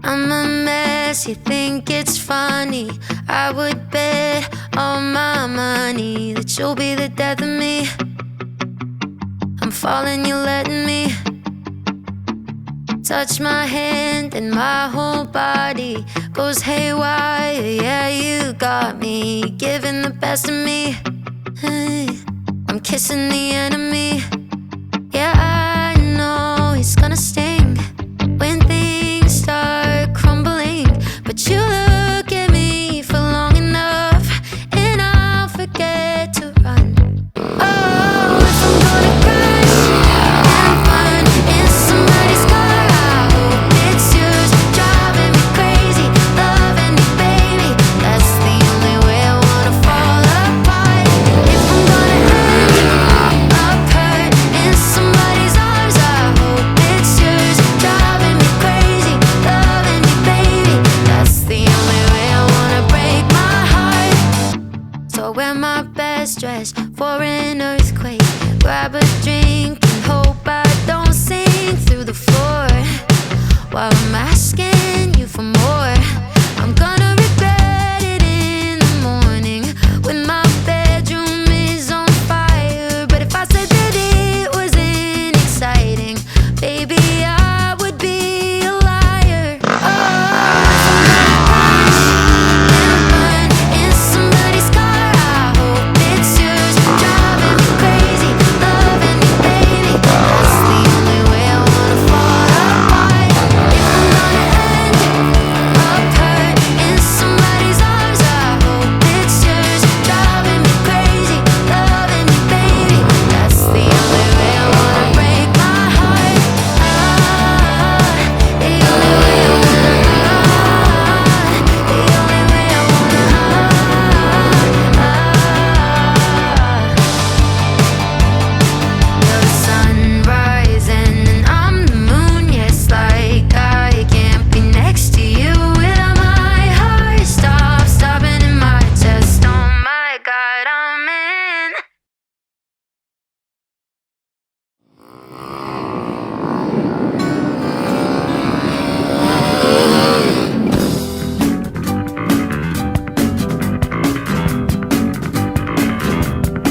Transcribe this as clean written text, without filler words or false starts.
I'm a mess, you think it's funny. I would bet all my money that you'll be the death of me. I'm falling, you're letting me touch my hand and my whole body goes haywire. Yeah, you got me giving the best of me. I'm kissing the enemy. Yeah, I know it's gonna sting when things start crumbling, but you look at me for long enough and I'll forget to run. Oh, if I'm gonna crash and burn in somebody's car, I hope it's yours. Driving me crazy, loving me, baby. That's the only way I wanna fall apart. If I'm gonna end up hurt in somebody's arms, I hope it's yours. Driving me crazy, loving me, baby. That's the only way I wanna break my heart. So I wear my best dress for an earthquake. Grab a drink and hope I don't sink through the floor while I'm